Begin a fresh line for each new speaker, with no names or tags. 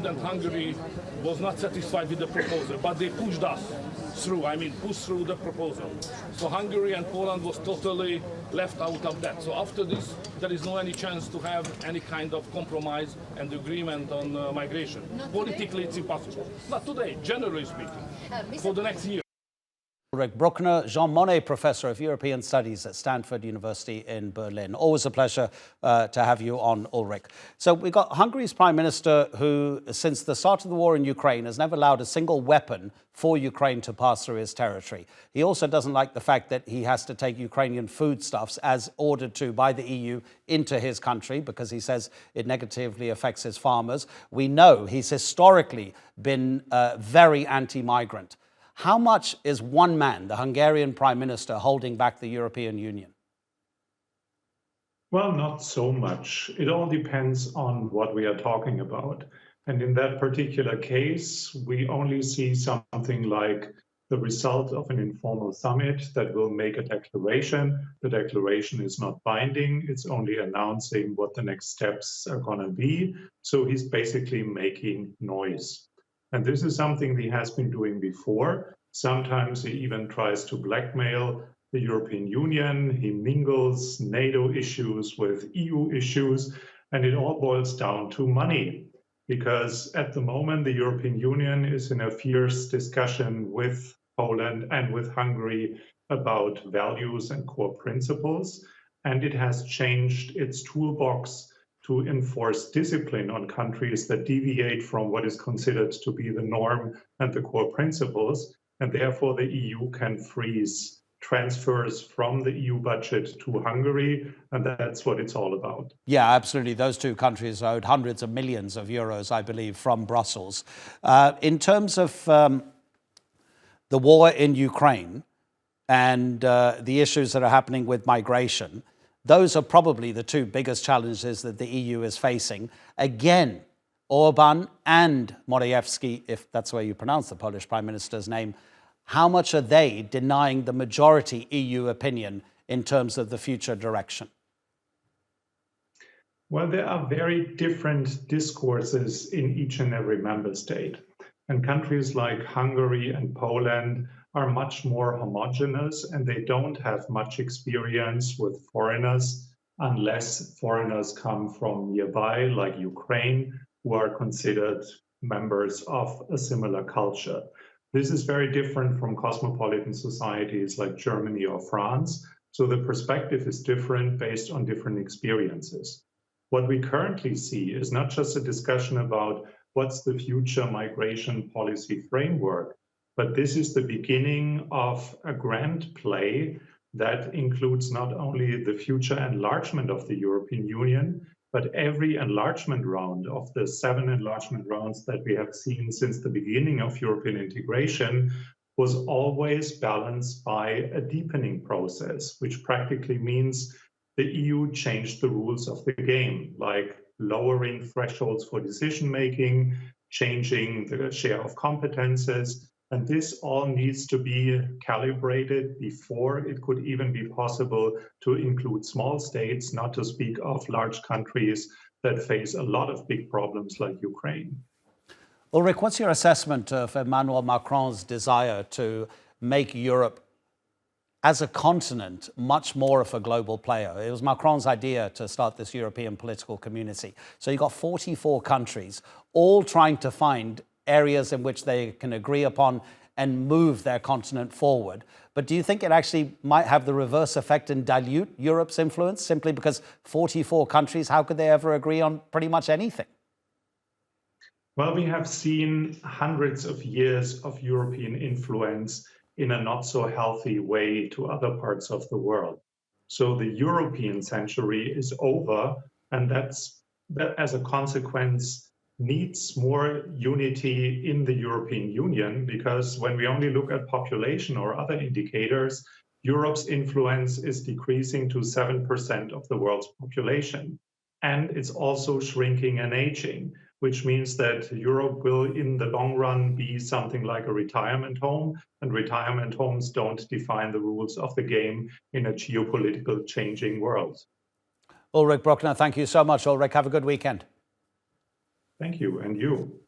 and Hungary was not satisfied with the proposal, but they pushed us through, pushed through the proposal. So Hungary and Poland was totally left out of that. So after this, there is no any chance to have any kind of compromise and agreement on migration. Politically, it's impossible. Not today, generally speaking, for the next year.
Ulrich Brueckner, Jean Monnet Professor of European Studies at Stanford University in Berlin. Always a pleasure to have you on, Ulrich. So we've got Hungary's Prime Minister who, since the start of the war in Ukraine, has never allowed a single weapon for Ukraine to pass through his territory. He also doesn't like the fact that he has to take Ukrainian foodstuffs, as ordered to by the EU, into his country because he says it negatively affects his farmers. We know he's historically been very anti-migrant. How much is one man, the Hungarian Prime Minister, holding back the European Union?
Well, not so much. It all depends on what we are talking about. And in that particular case, we only see something like the result of an informal summit that will make a declaration. The declaration is not binding. It's only announcing what the next steps are going to be. So he's basically making noise. And this is something he has been doing before. Sometimes he even tries to blackmail the European Union. He mingles NATO issues with EU issues, and it all boils down to money. Because at the moment, the European Union is in a fierce discussion with Poland and with Hungary about values and core principles. And it has changed its toolbox to enforce discipline on countries that deviate from what is considered to be the norm and the core principles. And therefore, the EU can freeze transfers from the EU budget to Hungary, and that's what it's all about.
Yeah, absolutely. Those two countries owed hundreds of millions of euros, I believe, from Brussels. In terms of the war in Ukraine and the issues that are happening with migration, those are probably the two biggest challenges that the EU is facing. Again, Orban and Morawiecki, if that's the way you pronounce the Polish Prime Minister's name, how much are they denying the majority EU opinion in terms of the future direction?
Well, there are very different discourses in each and every member state. And countries like Hungary and Poland are much more homogeneous, and they don't have much experience with foreigners unless foreigners come from nearby, like Ukraine, who are considered members of a similar culture. This is very different from cosmopolitan societies like Germany or France. So the perspective is different based on different experiences. What we currently see is not just a discussion about what's the future migration policy framework, but this is the beginning of a grand play that includes not only the future enlargement of the European Union, but every enlargement round of the 7 enlargement rounds that we have seen since the beginning of European integration was always balanced by a deepening process, which practically means the EU changed the rules of the game, like lowering thresholds for decision-making, changing the share of competences. And this all needs to be calibrated before it could even be possible to include small states, not to speak of large countries that face a lot of big problems like Ukraine.
Ulrich, what's your assessment of Emmanuel Macron's desire to make Europe as a continent much more of a global player? It was Macron's idea to start this European political community. So you've got 44 countries all trying to find areas in which they can agree upon and move their continent forward. But do you think it actually might have the reverse effect and dilute Europe's influence simply because 44 countries, how could they ever agree on pretty much anything?
Well, we have seen hundreds of years of European influence in a not so healthy way to other parts of the world. So the European century is over, and that as a consequence needs more unity in the European Union, because when we only look at population or other indicators, Europe's influence is decreasing to 7% of the world's population. And it's also shrinking and aging, which means that Europe will, in the long run, be something like a retirement home, and retirement homes don't define the rules of the game in a geopolitical changing world.
Ulrich Brueckner, thank you so much. Ulrich, have a good weekend.
Thank you, and you.